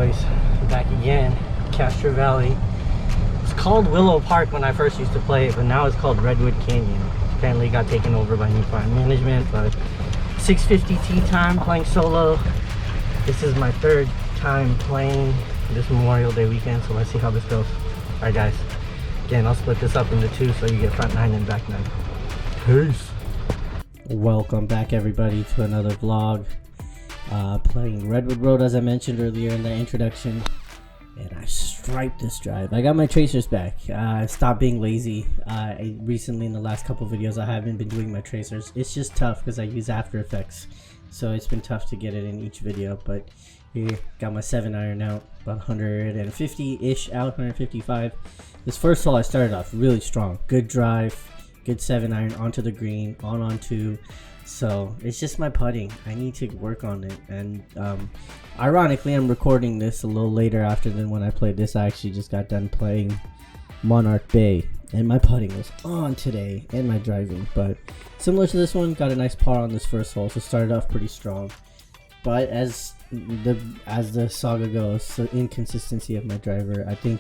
boys, back again. Castro Valley. It's called Willow Park when I first used to play it, but now it's called Redwood Canyon. Apparently got taken over by new farm management, but 6:50 tea time playing solo. This is my third time playing this Memorial Day weekend, so let's see how this goes. Alright guys, again I'll split this up into two so you get front nine and back nine. Peace. Welcome back everybody to another vlog. Playing Redwood Road as I mentioned earlier in the introduction, and I striped this drive. I got my tracers back. I stopped being lazy. Recently in the last couple videos I haven't been doing my tracers. It's just tough because I use After Effects, so it's been tough to get it in each video. But here, got my 7-iron out, about 150-ish out, 155. This first hole I started off really strong. Good drive, good 7-iron onto the green, on two. So it's just my putting. I need to work on it. And ironically, I'm recording this a little later after than when I played this. I actually just got done playing Monarch Bay, and my putting was on today, and my driving. But similar to this one, got a nice par on this first hole, so started off pretty strong. But as the saga goes, the inconsistency of my driver, I think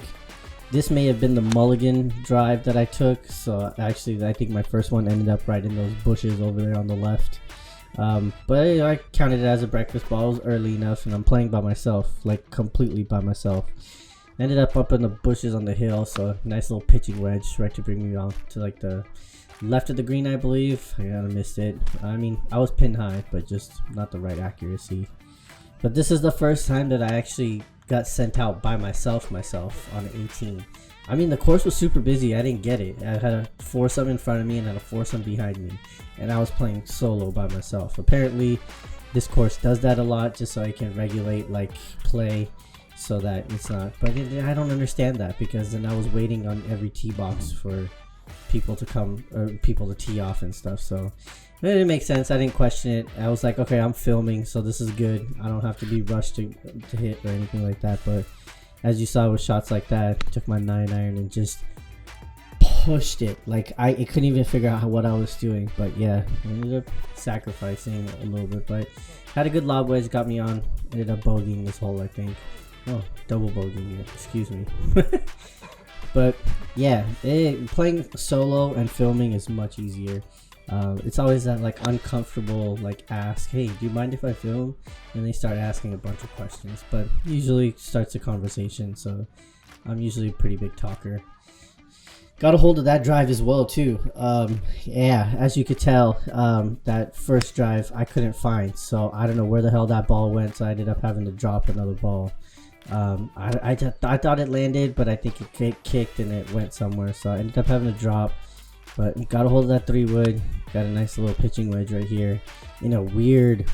this may have been the Mulligan drive that I took. So actually I think my first one ended up right in those bushes over there on the left. But I counted it as a breakfast ball. It was early enough, and I'm playing by myself, like completely by myself. Ended up in the bushes on the hill, so nice little pitching wedge right to bring me off to like the left of the green, I believe. I kind of missed it. I mean, I was pin high, but just not the right accuracy. But this is the first time that I actually got sent out by myself on an 18. I mean, the course was super busy. I didn't get it. I had a foursome in front of me and had a foursome behind me, and I was playing solo by myself. Apparently this course does that a lot, just so I can regulate like play so that it's not, but I don't understand that, because then I was waiting on every tee box for people to come, or people to tee off and stuff. So it didn't make sense. I didn't question it. I was like, okay, I'm filming, so this is good. I don't have to be rushed to hit or anything like that. But as you saw with shots like that, I took my 9-iron and just pushed it. Like I couldn't even figure out what I was doing. But yeah, I ended up sacrificing a little bit, but had a good lob wedge, got me on. Ended up bogeying this hole, I think. Oh, double bogeying, excuse me. But yeah, playing solo and filming is much easier. It's always that like uncomfortable like ask, hey, do you mind if I film? And they start asking a bunch of questions, but usually starts a conversation. So I'm usually a pretty big talker. Got a hold of that drive as well too. Yeah, as you could tell, that first drive I couldn't find, so I don't know where the hell that ball went. So I ended up having to drop another ball. I thought it landed, but I think it kicked and it went somewhere, so I ended up having to drop. But got a hold of that 3-wood, got a nice little pitching wedge right here in a weird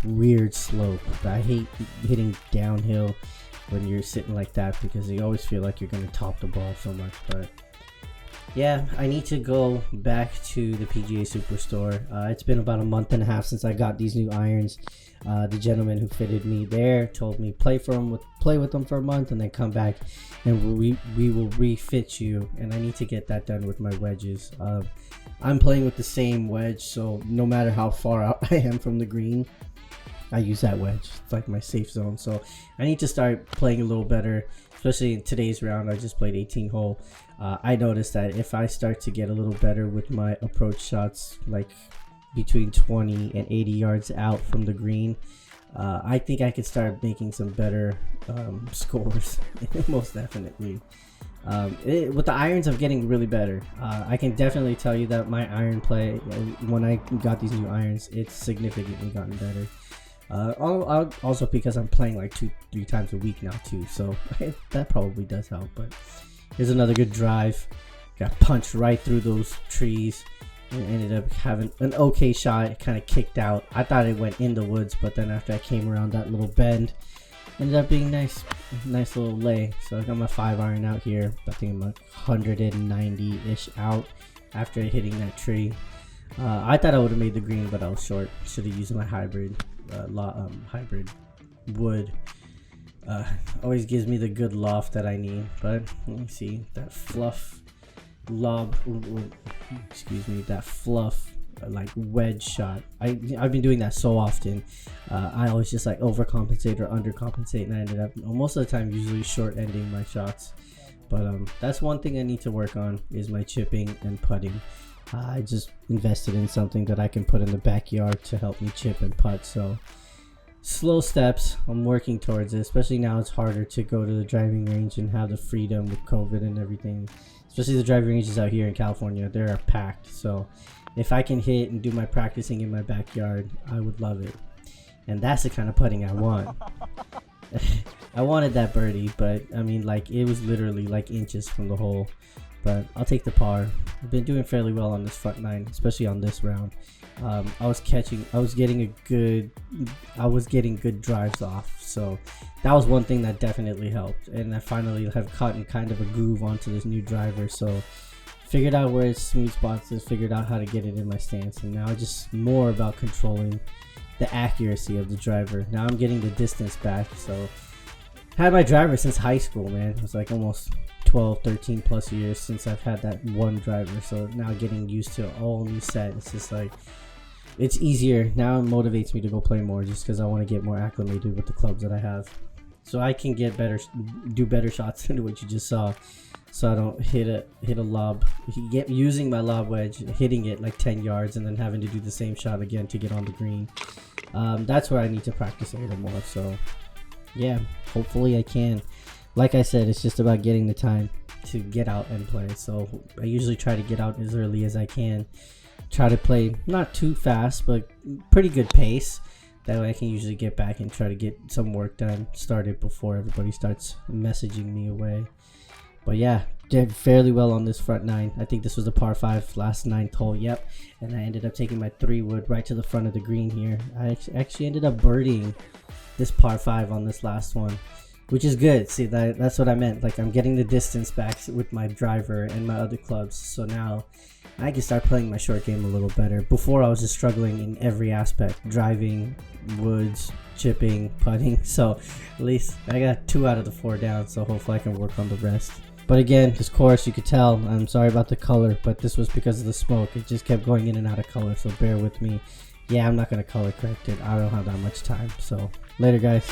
slope. I hate hitting downhill when you're sitting like that, because you always feel like you're going to top the ball so much. But yeah, I need to go back to the PGA Superstore. It's been about a month and a half since I got these new irons. The gentleman who fitted me there told me play with them for a month and then come back and we will refit you, and I need to get that done with my wedges. I'm playing with the same wedge, so no matter how far out I am from the green, I use that wedge. It's like my safe zone, so I need to start playing a little better, especially in today's round. I just played 18 hole. I noticed that if I start to get a little better with my approach shots, like between 20 and 80 yards out from the green, I think I could start making some better scores. Most definitely. With the irons, I'm getting really better. I can definitely tell you that my iron play, when I got these new irons, it's significantly gotten better. Also because I'm playing like 2-3 times a week now too, so that probably does help. But here's another good drive. Got punched right through those trees and ended up having an okay shot. It kind of kicked out. I thought it went in the woods, but then after I came around that little bend, ended up being nice little lay. So I got my 5-iron out here. I think I'm 190-ish out after hitting that tree. I thought I would have made the green, but I was short. Should have used my hybrid wood. Always gives me the good loft that I need. But let me see, that fluff lob, excuse me, that fluff like wedge shot. I've been doing that so often. I always just like overcompensate or undercompensate, and I ended up most of the time usually short ending my shots. But that's one thing I need to work on is my chipping and putting. I just invested in something that I can put in the backyard to help me chip and putt. So slow steps, I'm working towards it. Especially now it's harder to go to the driving range and have the freedom with COVID and everything. Especially the driving ranges out here in California, they're packed. So if I can hit and do my practicing in my backyard, I would love it. And that's the kind of putting I want. I wanted that birdie, but I mean, like, it was literally like inches from the hole. But I'll take the par. I've been doing fairly well on this front nine, especially on this round. I was getting good drives off, so that was one thing that definitely helped. And I finally have caught in kind of a groove onto this new driver, so figured out where its smooth spots is, figured out how to get it in my stance, and now it's just more about controlling the accuracy of the driver. Now I'm getting the distance back. So had my driver since high school, man. It was like almost 12, 13 plus years since I've had that one driver. So now getting used to a whole new set, it's just like, it's easier. Now it motivates me to go play more just because I want to get more acclimated with the clubs that I have. So I can get better, do better shots than what you just saw. So I don't hit a lob, using my lob wedge, hitting it like 10 yards and then having to do the same shot again to get on the green. That's where I need to practice a little more. So yeah, hopefully I can. Like I said, it's just about getting the time to get out and play. So I usually try to get out as early as I can. Try to play not too fast, but pretty good pace. That way I can usually get back and try to get some work done, started before everybody starts messaging me away. But yeah, did fairly well on this front nine. I think this was a par 5 last 9th hole. Yep. And I ended up taking my 3-wood right to the front of the green here. I actually ended up birdieing this par 5 on this last one, which is good. See, that's what I meant. Like, I'm getting the distance back with my driver and my other clubs. So now I can start playing my short game a little better. Before I was just struggling in every aspect: driving, woods, chipping, putting. So at least I got 2 out of the 4 down. So hopefully I can work on the rest. But again, this course, you could tell, I'm sorry about the color, but this was because of the smoke. It just kept going in and out of color, so bear with me. Yeah, I'm not going to color correct it. I don't have that much time. So later, guys.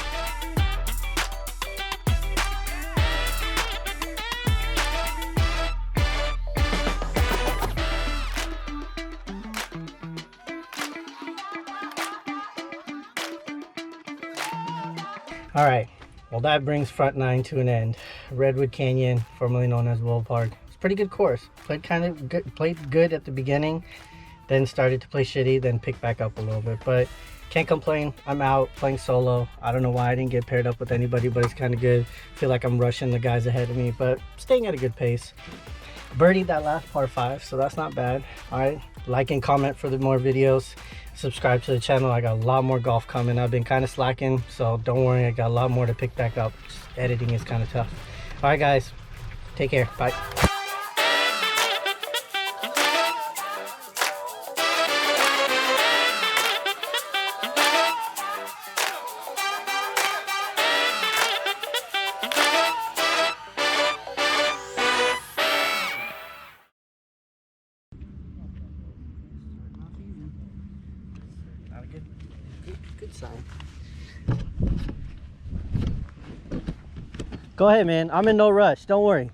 All right, well, that brings front nine to an end. Redwood Canyon, formerly known as Willow Park. It's a pretty good course. Played good at the beginning, then started to play shitty, then picked back up a little bit. But can't complain. I'm out playing solo. I don't know why I didn't get paired up with anybody, but it's kind of good. Feel like I'm rushing the guys ahead of me, but staying at a good pace. Birdied that last par 5, so that's not bad. All right, like and comment for the more videos. Subscribe to the channel. I got a lot more golf coming. I've been kind of slacking, so don't worry, I got a lot more to pick back up. Just editing is kind of tough. All right, guys, take care. Bye. Good sign. Go ahead, man. I'm in no rush. Don't worry.